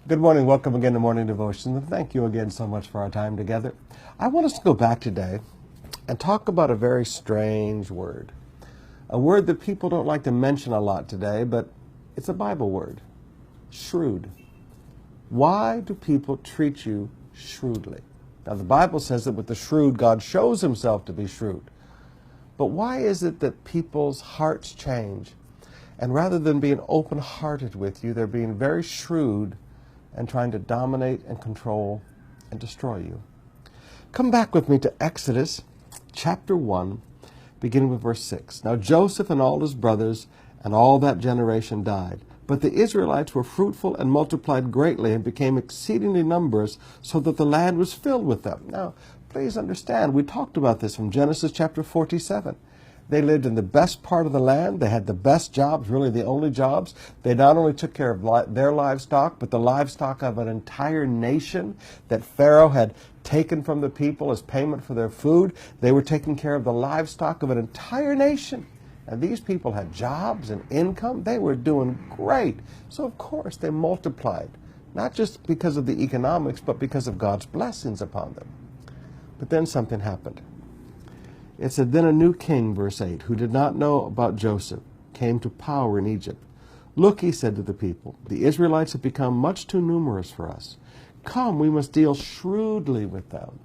Good morning. Welcome again to Morning Devotion. And thank you again so much for our time together. I want us to go back today and talk about a very strange word. A word that people don't like to mention a lot today, but it's a Bible word. Shrewd. Why do people treat you shrewdly? Now, the Bible says that with the shrewd, God shows himself to be shrewd. But why is it that people's hearts change? And rather than being open-hearted with you, they're being very shrewd and trying to dominate and control and destroy you. Come back with me to Exodus chapter 1, beginning with verse 6. Now Joseph and all his brothers and all that generation died. But the Israelites were fruitful and multiplied greatly and became exceedingly numerous, so that the land was filled with them. Now, please understand, we talked about this from Genesis chapter 47. They lived in the best part of the land. They had the best jobs, really the only jobs. They not only took care of their livestock, but the livestock of an entire nation that Pharaoh had taken from the people as payment for their food. They were taking care of the livestock of an entire nation. And these people had jobs and income. They were doing great. So, of course, they multiplied, not just because of the economics, but because of God's blessings upon them. But then something happened. It said, then a new king, verse 8, who did not know about Joseph, came to power in Egypt. Look, he said to the people, the Israelites have become much too numerous for us. Come, we must deal shrewdly with them.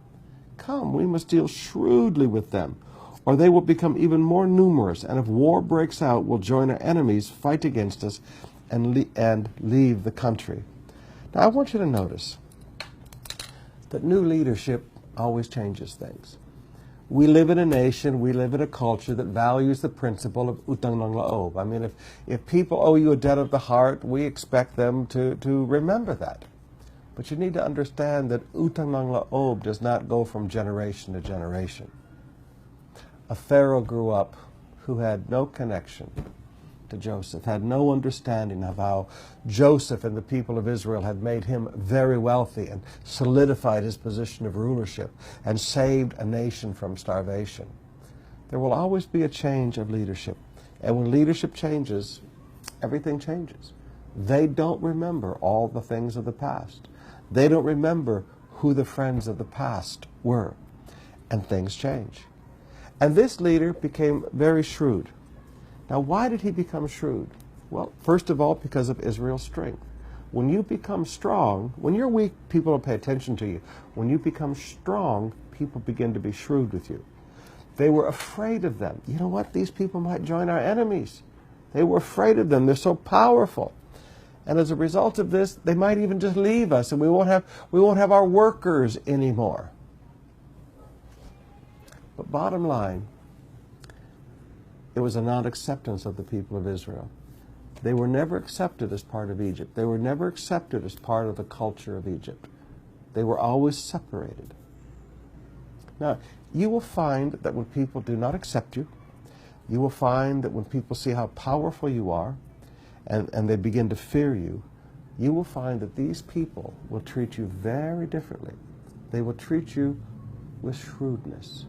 Come, we must deal shrewdly with them, or they will become even more numerous, and if war breaks out, will join our enemies, fight against us, and leave the country. Now, I want you to notice that new leadership always changes things. We live in a nation, we live in a culture that values the principle of utang ng loob. I mean, if people owe you a debt of the heart, we expect them to remember that. But you need to understand that utang ng loob does not go from generation to generation. A Pharaoh grew up who had no connection to Joseph, had no understanding of how Joseph and the people of Israel had made him very wealthy and solidified his position of rulership and saved a nation from starvation. There will always be a change of leadership. And when leadership changes, everything changes. They don't remember all the things of the past. They don't remember who the friends of the past were. And things change. And this leader became very shrewd. Now, why did he become shrewd? Well, first of all, because of Israel's strength. When you become strong, when you're weak, people don't pay attention to you. When you become strong, people begin to be shrewd with you. They were afraid of them. You know what? These people might join our enemies. They were afraid of them. They're so powerful. And as a result of this, they might even just leave us, and we won't have our workers anymore. But bottom line, it was a non-acceptance of the people of Israel. They were never accepted as part of Egypt. They were never accepted as part of the culture of Egypt. They were always separated. Now, you will find that when people do not accept you, you will find that when people see how powerful you are and they begin to fear you, you will find that these people will treat you very differently. They will treat you with shrewdness.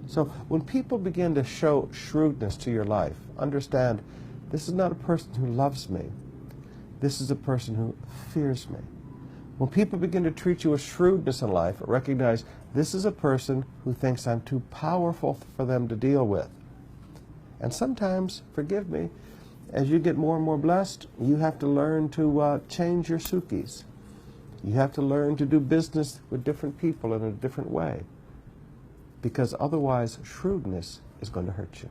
So when people begin to show shrewdness to your life, understand this is not a person who loves me. This is a person who fears me. When people begin to treat you with shrewdness in life, recognize this is a person who thinks I'm too powerful for them to deal with. And sometimes, forgive me, as you get more and more blessed, you have to learn to change your sukis. You have to learn to do business with different people in a different way. Because otherwise, shrewdness is going to hurt you.